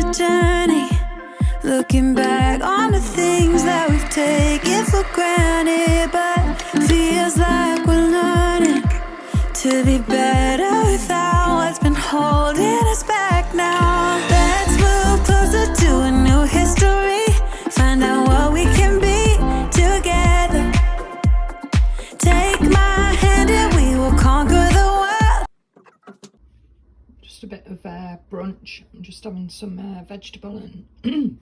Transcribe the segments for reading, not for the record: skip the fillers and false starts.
a journey, looking back on the things that we've taken for granted, but feels like we're learning to be better without what's been holding us back now. Let's move closer to a new history, find out what we can be together. Take my hand and we will conquer the world. Just a bit of brunch. I'm just having some vegetable and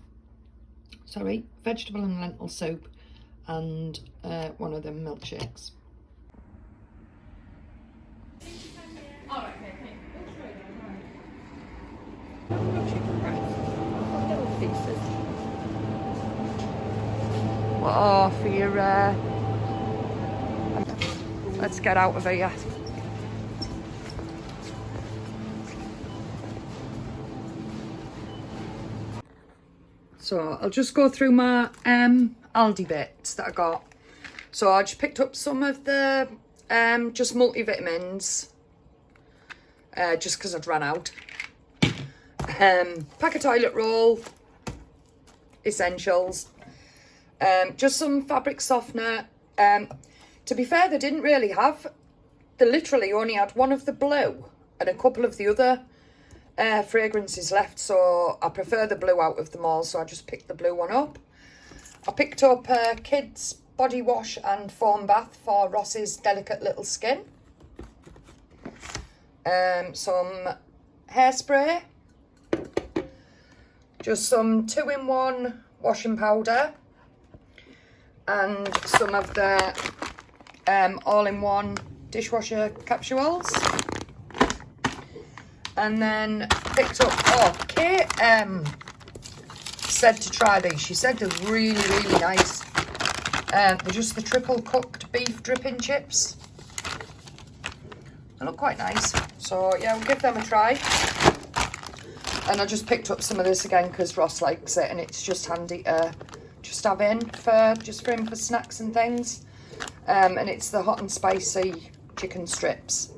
vegetable and lentil soup, and one of them milkshakes. What for your let's get out of here. So I'll just go through my Aldi bits that I got. So I just picked up some of the just multivitamins, just because I'd run out. Pack of toilet roll, essentials. Just some fabric softener. To be fair, they didn't really have. They literally only had one of the blue and a couple of the other fragrances left, so I prefer the blue out of them all, so I just picked the blue one up. I picked up kids body wash and foam bath for Ross's delicate little skin. Some hairspray, just some 2-in-1 washing powder, and some of the all-in-one dishwasher capsules. And then picked up, Kate said to try these. She said they're really, really nice. They're just the triple cooked beef dripping chips. They look quite nice. So yeah, we'll give them a try. And I just picked up some of this again because Ross likes it, and it's just handy to just have in for him for snacks and things. And it's the hot and spicy chicken strips.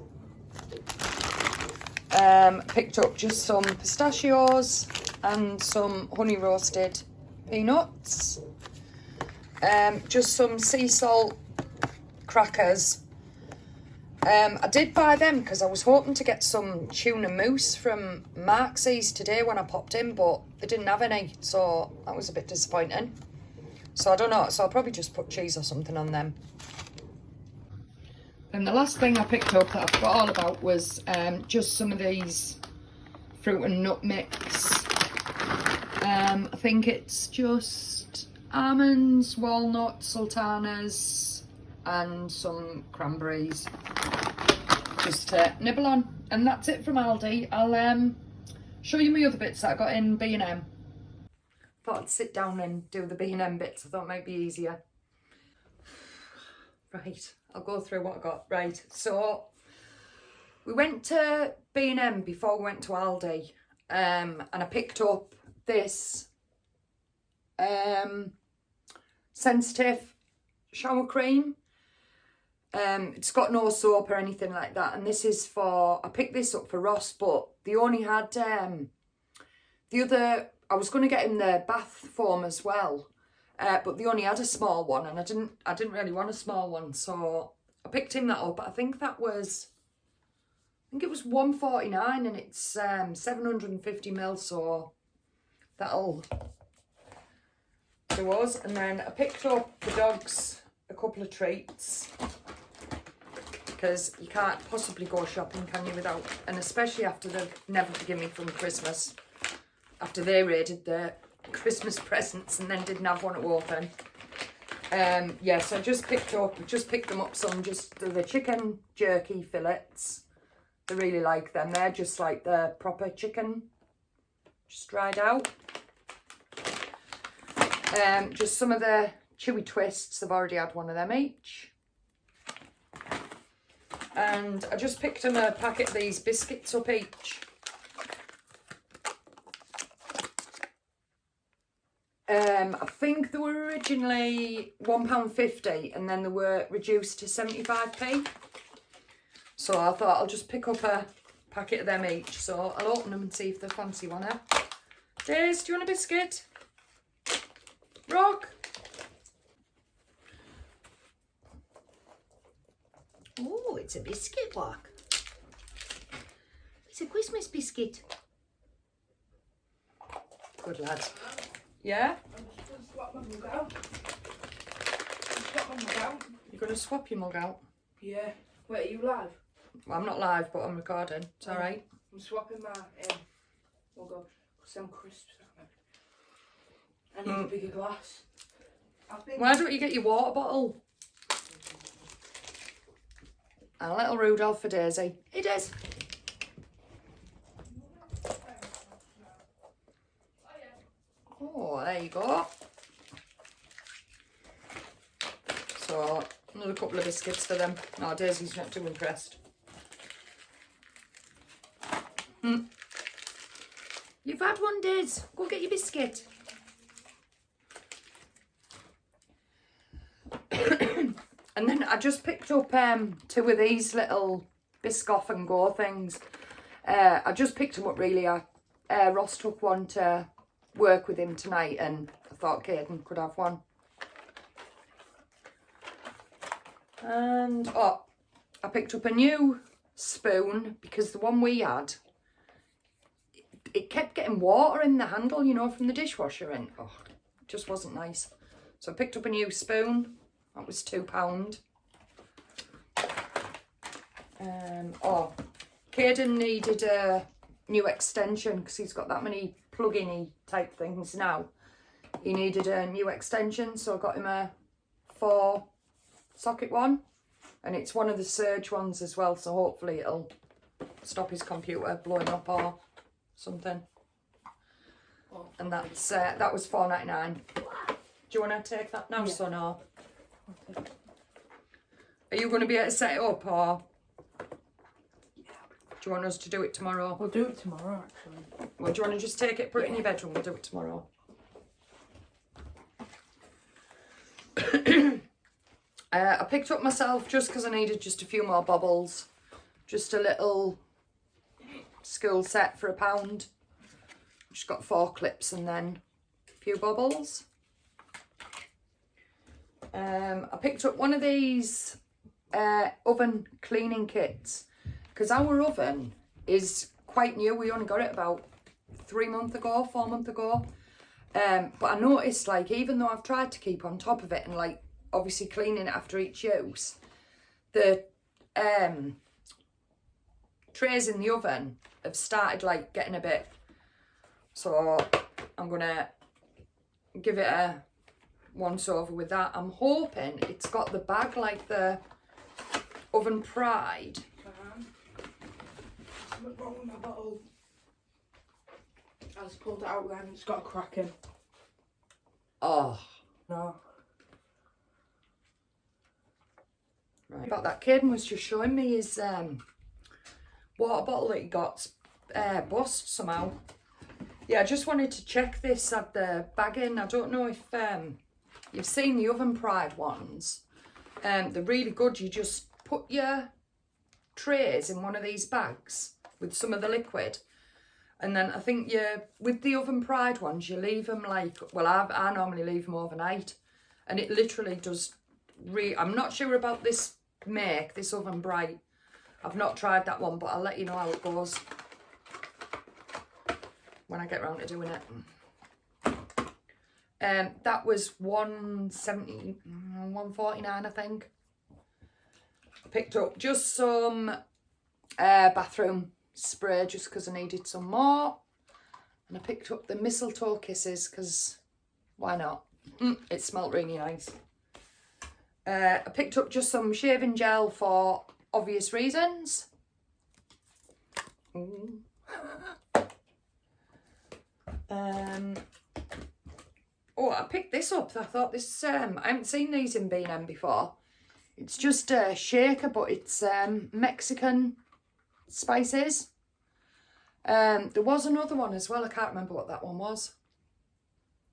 Picked up just some pistachios and some honey roasted peanuts. Just some sea salt crackers. I did buy them because I was hoping to get some tuna mousse from Marks's today when I popped in, but they didn't have any, so that was a bit disappointing. So I don't know, so I'll probably just put cheese or something on them. And the last thing I picked up that I forgot all about was just some of these fruit and nut mix. I think it's just almonds, walnuts, sultanas, and some cranberries just to nibble on. And that's it from Aldi. I'll show you my other bits that I got in B M. Thought I'd sit down and do the B M bits. I thought it might be easier. Right, I'll go through what I got. Right, so we went to B M before we went to Aldi, and I picked up this sensitive shower cream. It's got no soap or anything like that, and this is for, I picked this up for Ross, but they only had the other, I was going to get him the bath foam as well, but they only had a small one, and I didn't really want a small one, so I picked him that up. I think it was $1.49, and it's 750ml, so that'll do us. And then I picked up the dogs a couple of treats, because you can't possibly go shopping, can you, without, and especially after they've never forgiven me from Christmas, after they raided the Christmas presents and then didn't have one to open. Yeah, so I just picked them up some, just the chicken jerky fillets. I really like them. They're just like the proper chicken, just dried out. Just some of the chewy twists. I've already had one of them each. And I just picked them a packet of these biscuits up each. I think they were originally £1.50, and then they were reduced to 75p. So I thought I'll just pick up a packet of them each. So I'll open them and see if they fancy one. Days, do you want a biscuit? Rock? Oh, it's a biscuit, Rock. It's a Christmas biscuit. Good lad. Yeah? I'm just going to swap my mug out. Swap my mug out. You're going to swap your mug out? Yeah. Wait, are you live? Well, I'm not live, but I'm recording. It's alright. I'm swapping my mug out because I'm crisps. I need a bigger glass. Why don't you get your water bottle? And a little Rudolph for Daisy. It is. Oh, there you go. So, another couple of biscuits for them. No, Daisy's not too impressed. You've had one, Daisy. Go get your biscuit. And then I just picked up 2 of these little Biscoff and Go things. I just picked them up really. Ross took one to work with him tonight and I thought Caden could have one. And I picked up a new spoon because the one we had, it kept getting water in the handle, you know, from the dishwasher, and it just wasn't nice. So I picked up a new spoon. That was £2. Caden needed a new extension because he's got that many plug-in-y type things now. He needed a new extension, so I got him a 4-socket one. And it's one of the surge ones as well, so hopefully it'll stop his computer blowing up or something. And that's that was £4.99. Do you want to take that now, son, or? Are you going to be able to set it up, or do you want us to do it tomorrow? We'll do it tomorrow, actually. Well, do you want to just take it, put it in your bedroom? We'll do it tomorrow. I picked up myself just because I needed just a few more baubles. Just a little school set for £1. Just got 4 clips and then a few baubles. I picked up one of these oven cleaning kits because our oven is quite new. We only got it about 4 months ago. But I noticed, like, even though I've tried to keep on top of it and, like, obviously cleaning it after each use, the trays in the oven have started, like, getting a bit. So I'm gonna give it a once over with that. I'm hoping it's got the bag like the Oven Pride. Something wrong with my bottle. I just pulled it out then, it's got a crack in. Oh. No. Right. About that, Caden was just showing me his water bottle that he got bust somehow. Yeah, I just wanted to check this at the bag in. I don't know if you've seen the Oven Pride ones. They're really good. You just put your trays in one of these bags with some of the liquid. And then I think with the Oven Pride ones, you leave them like, well, I normally leave them overnight. And it literally does, I'm not sure about this this Oven Bright. I've not tried that one, but I'll let you know how it goes when I get round to doing it. That was £1.49, I think. I picked up just some bathroom spray just because I needed some more. And I picked up the mistletoe kisses because why not? It smelled really nice. I picked up just some shaving gel for obvious reasons. I picked this up. I thought this, I haven't seen these in B M before. It's just a shaker, but it's Mexican spices. There was another one as well. I can't remember what that one was.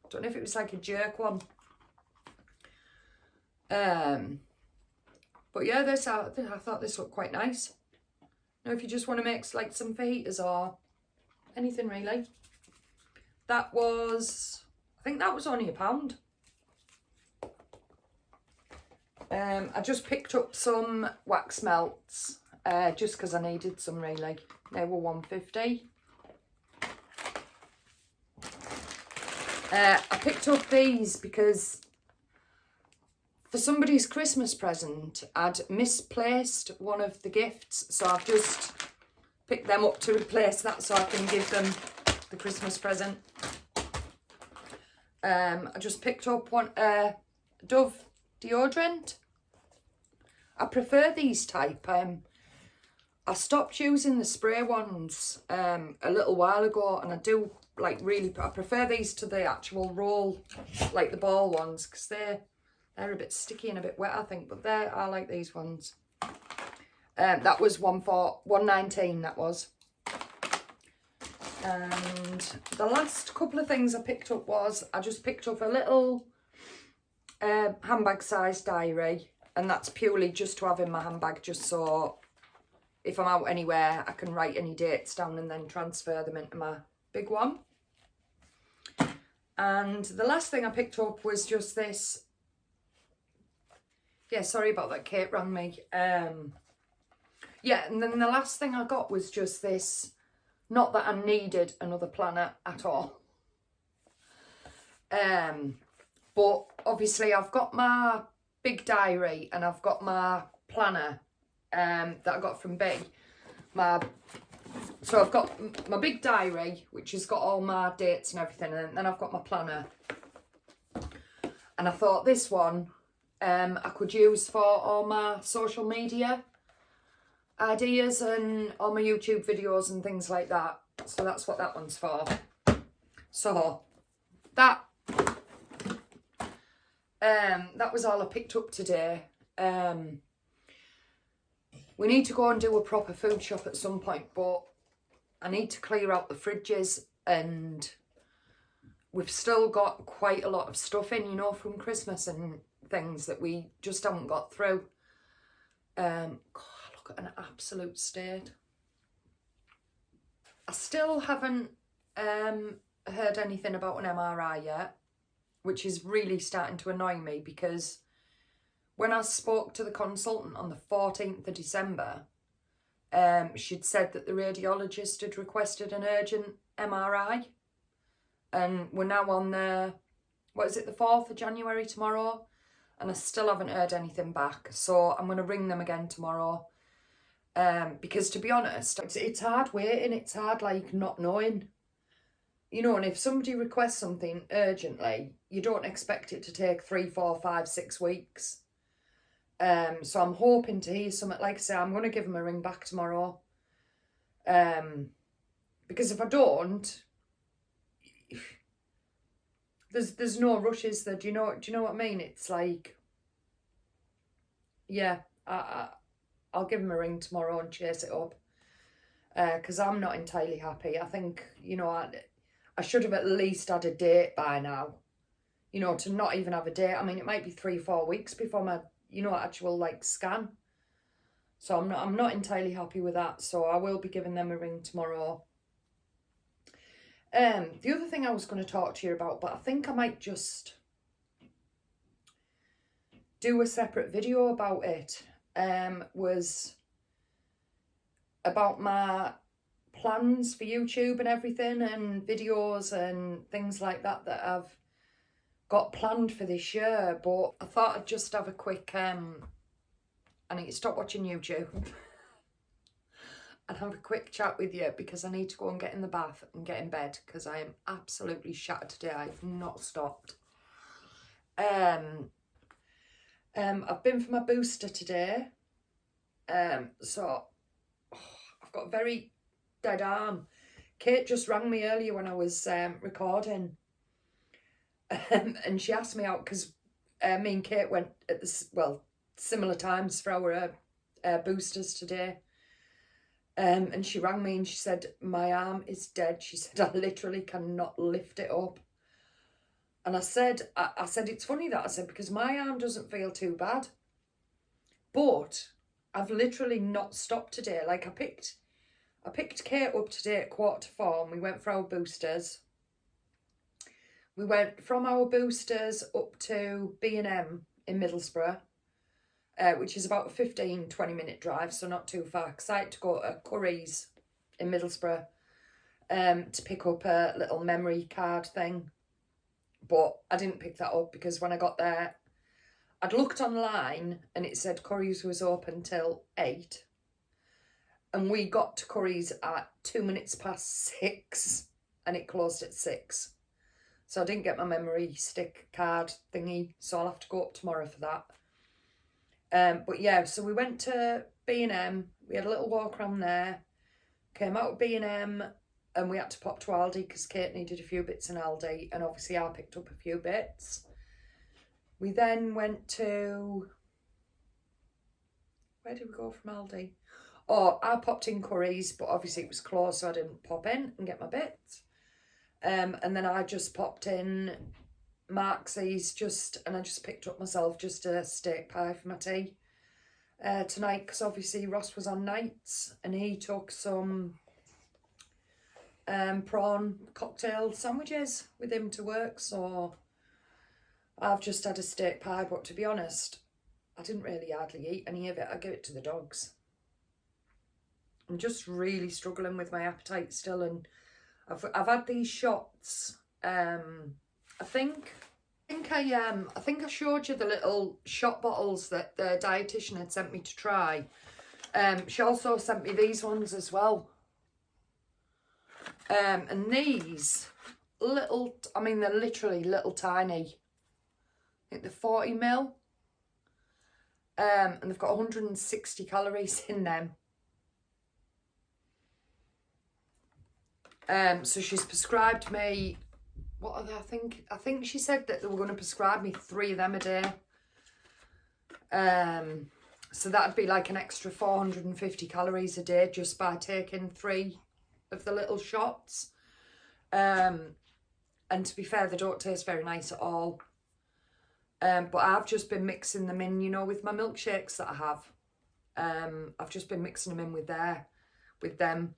I don't know if it was like a jerk one. But yeah, I thought this looked quite nice. Now, if you just want to make like some fajitas or anything really. That was, I think that was only £1. I just picked up some wax melts, just because I needed some really. They were £1.50. I picked up these because for somebody's Christmas present, I'd misplaced one of the gifts, so I've just picked them up to replace that so I can give them the Christmas present. I just picked up one Dove deodorant. I prefer these type. I stopped using the spray ones a little while ago, and I do like really, I prefer these to the actual roll, like the ball ones, because they're a bit sticky and a bit wet, I think, but I like these ones. That was £1.19, that was. And the last couple of things I picked up was, I just picked up a little handbag size diary, and that's purely just to have in my handbag, just so if I'm out anywhere I can write any dates down and then transfer them into my big one. And the last thing I picked up was just this. Yeah, sorry about that, Kate rang me. Yeah, and then the last thing I got was just this. Not that I needed another planner at all. But obviously I've got my big diary and I've got my planner that I got from B. So I've got my big diary, which has got all my dates and everything, and then I've got my planner. And I thought this one I could use for all my social media ideas and all my YouTube videos and things like that. So that's what that one's for. So that was all I picked up today. We need to go and do a proper food shop at some point, but I need to clear out the fridges, and we've still got quite a lot of stuff in, you know, from Christmas and things that we just haven't got through. God, look at an absolute state. I still haven't heard anything about an MRI yet, which is really starting to annoy me, because when I spoke to the consultant on the 14th of December, she'd said that the radiologist had requested an urgent MRI, and we're now on the, what is it, the 4th of January tomorrow, and I still haven't heard anything back. So I'm going to ring them again tomorrow, because to be honest, it's hard waiting, it's hard like not knowing, you know, and if somebody requests something urgently, you don't expect it to take 3, 4, 5, 6 weeks. So I'm hoping to hear something. Like I say, I'm going to give them a ring back tomorrow, because if I don't, there's no rush, is there? Do you know what I mean? It's like, yeah, I'll give them a ring tomorrow and chase it up, because I'm not entirely happy. I think, you know, I should have at least had a date by now, you know, to not even have a date. I mean, it might be 3, 4 weeks before my, you know, actual like scan. So I'm not entirely happy with that. So I will be giving them a ring tomorrow. The other thing I was going to talk to you about, but I think I might just do a separate video about it, was about my plans for YouTube and everything, and videos and things like that I've got planned for this year. But I thought I'd just have a quick I need to stop watching YouTube and have a quick chat with you, because I need to go and get in the bath and get in bed, because I am absolutely shattered today. I've not stopped. I've been for my booster today, so I've got a very dead arm. Kate just rang me earlier when I was recording, and she asked me out, because me and Kate went at similar times for our boosters today. And she rang me and she said, my arm is dead. She said, I literally cannot lift it up. And I said, it's funny that I said, because my arm doesn't feel too bad, but I've literally not stopped today. Like I picked Kate up today at 3:45 and we went for our boosters. We went from our boosters up to B and M in Middlesbrough, which is about a 15-20 minute drive, so not too far, because I had to go to Curry's in Middlesbrough to pick up a little memory card thing. But I didn't pick that up because when I got there, I'd looked online and it said Curry's was open till 8. And we got to Curry's at 2 minutes past 6 and it closed at 6. So I didn't get my memory stick card thingy, so I'll have to go up tomorrow for that. But yeah, so we went to B&M, we had a little walk around there, came out of B&M and we had to pop to Aldi because Kate needed a few bits in Aldi, and obviously I picked up a few bits. We then went to, where did we go from Aldi? Oh, I popped in Curry's, but obviously it was closed, so I didn't pop in and get my bits. And then I just popped in Marks's and I just picked up myself just a steak pie for my tea tonight, because obviously Ross was on nights and he took some prawn cocktail sandwiches with him to work, so I've just had a steak pie. But to be honest, I didn't really hardly eat any of it. I gave it to the dogs. I'm just really struggling with my appetite still, and I've had these shots. I think I showed you the little shot bottles that the dietitian had sent me to try. She also sent me these ones as well. And these little, I mean, they're literally little tiny. I think they're 40 ml. And they've got 160 calories in them. So she's prescribed me, what are they? I think she said that they were going to prescribe me 3 of them a day. So that'd be like an extra 450 calories a day just by taking 3 of the little shots. And to be fair, they don't taste very nice at all. But I've just been mixing them in, you know, with my milkshakes that I have. I've just been mixing them in with them.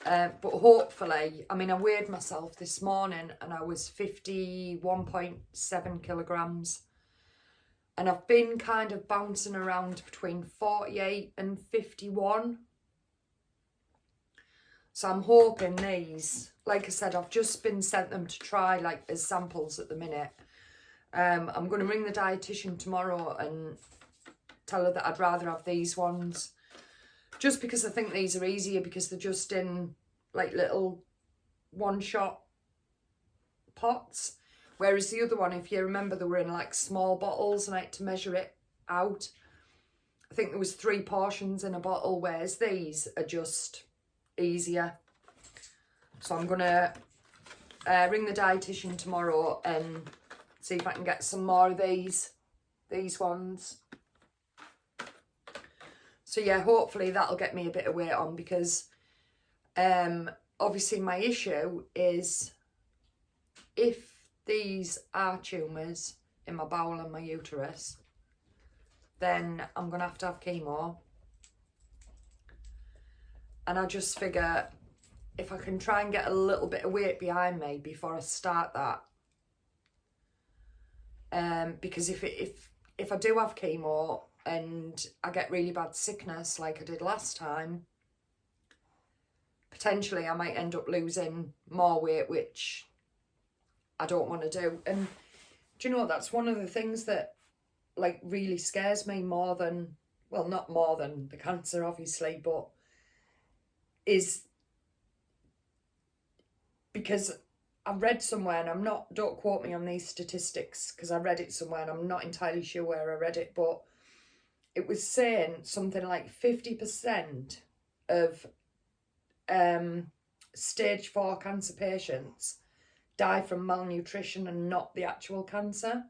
But hopefully, I mean, I weighed myself this morning and I was 51.7 kilograms. And I've been kind of bouncing around between 48 and 51. So I'm hoping these, like I said, I've just been sent them to try like as samples at the minute. I'm going to ring the dietitian tomorrow and tell her that I'd rather have these ones. Just because I think these are easier, because they're just in like little one-shot pots. Whereas the other one, if you remember, they were in like small bottles and I had to measure it out. I think there was 3 portions in a bottle, whereas these are just easier. So I'm going to ring the dietitian tomorrow and see if I can get some more of these ones. So yeah, hopefully that'll get me a bit of weight on, because obviously my issue is if these are tumours in my bowel and my uterus, then I'm going to have chemo. And I just figure if I can try and get a little bit of weight behind me before I start that. Because if I do have chemo and I get really bad sickness like I did last time, potentially I might end up losing more weight, which I don't want to do. And do you know, that's one of the things that like really scares me more than, well, not more than the cancer obviously, but is because I read somewhere, and don't quote me on these statistics because I read it somewhere and I'm not entirely sure where I read it, but it was saying something like 50% of stage 4 cancer patients die from malnutrition and not the actual cancer.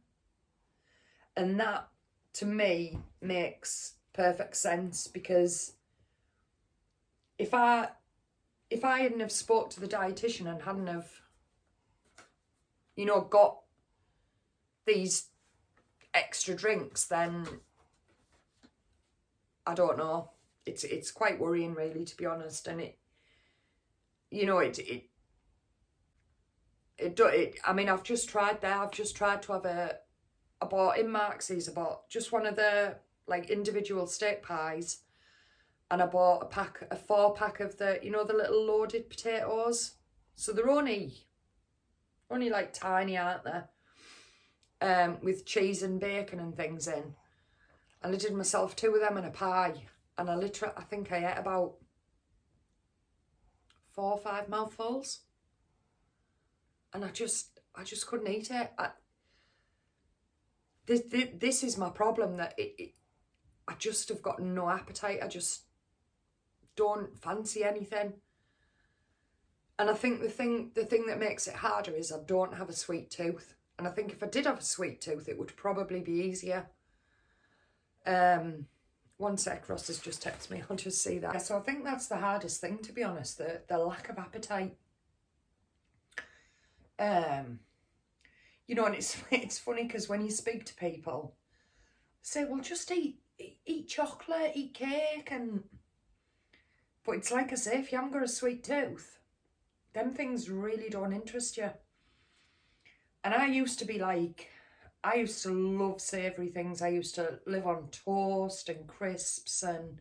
And that to me makes perfect sense, because if I hadn't have spoke to the dietitian and hadn't have, you know, got these extra drinks, then I don't know. It's quite worrying, really, to be honest. And it, you know, it I mean, I've just tried there. I've just tried to have I bought in Marx's, I bought just one of the like individual steak pies, and I bought a 4-pack of the, you know, the little loaded potatoes. So they're only like tiny, aren't they? With cheese and bacon and things in. And I did myself 2 of them in a pie, and I think I ate about 4 or 5 mouthfuls, and I just couldn't eat it. This is my problem, that I just have got no appetite. I just don't fancy anything. And I think the thing that makes it harder is I don't have a sweet tooth. And I think if I did have a sweet tooth, it would probably be easier. 1 sec, Ross has just texted me. I'll just see that. So I think that's the hardest thing, to be honest, the lack of appetite. You know, and it's funny because when you speak to people, say, well, just eat chocolate, eat cake, but it's like I say, if you haven't got a sweet tooth, them things really don't interest you. And I used to love savoury things. I used to live on toast and crisps, and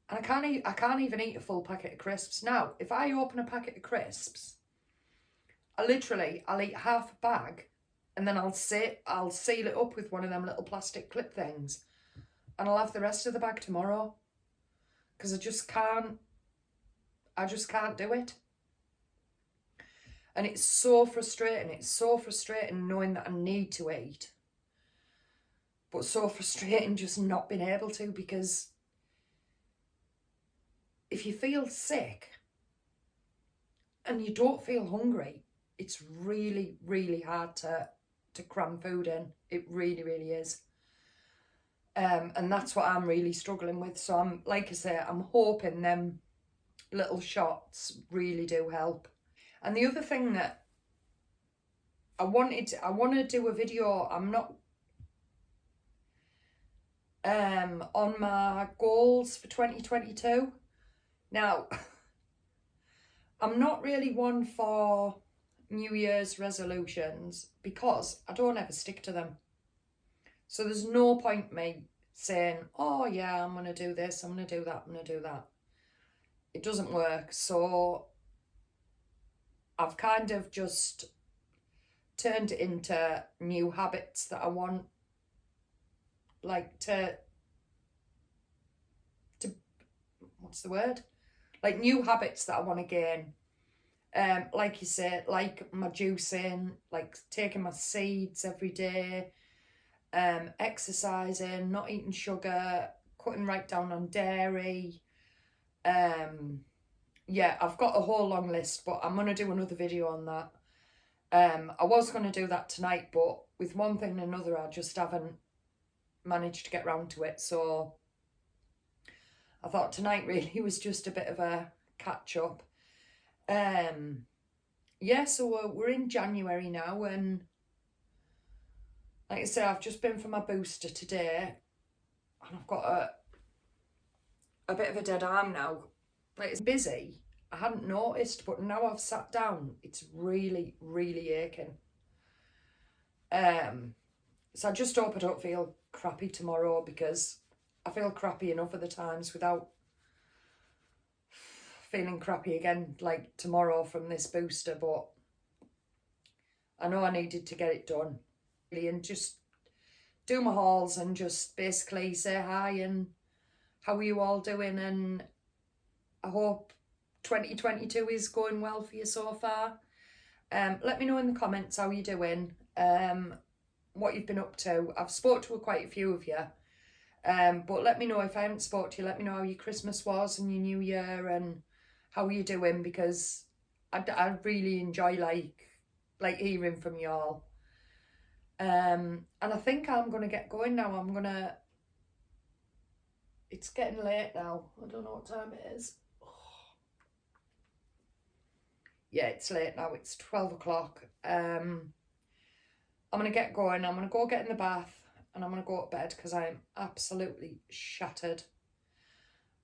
I can't even eat a full packet of crisps. Now, if I open a packet of crisps, I'll eat half a bag, and then I'll seal it up with one of them little plastic clip things, and I'll have the rest of the bag tomorrow, because I just can't do it. And it's so frustrating. It's so frustrating knowing that I need to eat, but so frustrating just not being able to, because if you feel sick and you don't feel hungry, it's really, really hard to cram food in. It really, really is. And that's what I'm really struggling with. So I'm, like I say, I'm hoping them little shots really do help. And the other thing that I want to do a video. I'm not on my goals for 2022. Now, I'm not really one for New Year's resolutions because I don't ever stick to them. So there's no point me saying, oh yeah, I'm going to do this, I'm going to do that, I'm going to do that. It doesn't work. So I've kind of just turned it into new habits that I want, like to what's the word? Like new habits that I want to gain. Like you say, like my juicing, like taking my seeds every day, exercising, not eating sugar, cutting right down on dairy. Yeah, I've got a whole long list, but I'm going to do another video on that. I was going to do that tonight, but with one thing and another, I just haven't managed to get round to it. So I thought tonight really was just a bit of a catch up. Yeah, so we're in January now, and like I say, I've just been for my booster today, and I've got a bit of a dead arm now. Like, it's busy. I hadn't noticed, but now I've sat down, it's really, really aching. So I just hope I don't feel crappy tomorrow, because I feel crappy enough of the times without feeling crappy again, like tomorrow from this booster. But I know I needed to get it done and just do my hauls and just basically say hi and how are you all doing, and I hope 2022 is going well for you so far. Let me know in the comments how you're doing, what you've been up to. I've spoke to quite a few of you, but let me know if I haven't spoke to you. Let me know how your Christmas was and your New Year and how you're doing, because I really enjoy like hearing from you all. And I think I'm going to get going now. It's getting late now. I don't know what time it is. Yeah, it's late now. It's 12 o'clock. I'm going to get going. I'm going to go get in the bath and I'm going to go to bed because I'm absolutely shattered.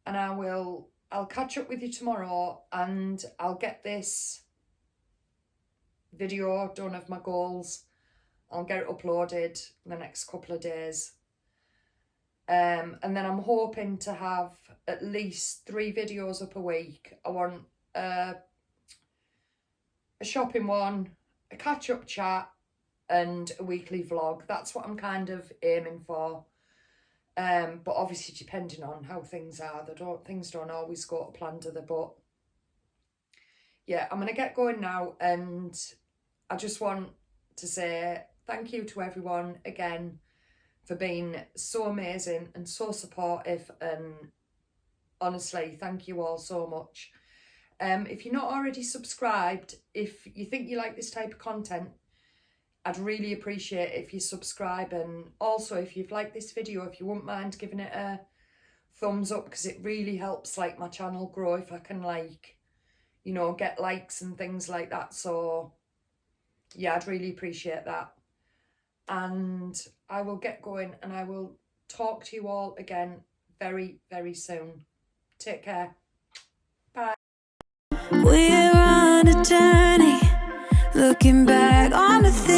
And I'll catch up with you tomorrow, and I'll get this video done of my goals. I'll get it uploaded in the next couple of days. And then I'm hoping to have at least 3 videos up a week. I want a shopping one, a catch-up chat, and a weekly vlog. That's what I'm kind of aiming for. But obviously depending on how things are, things don't always go to plan, do they? But yeah, I'm gonna get going now, and I just want to say thank you to everyone again for being so amazing and so supportive, and honestly, thank you all so much. If you're not already subscribed, if you think you like this type of content, I'd really appreciate it if you subscribe. And also, if you've liked this video, if you wouldn't mind giving it a thumbs up, because it really helps like my channel grow if I can, like, you know, get likes and things like that. So yeah, I'd really appreciate that. And I will get going, and I will talk to you all again very, very soon. Take care. Bye. We're on a journey, looking back on the things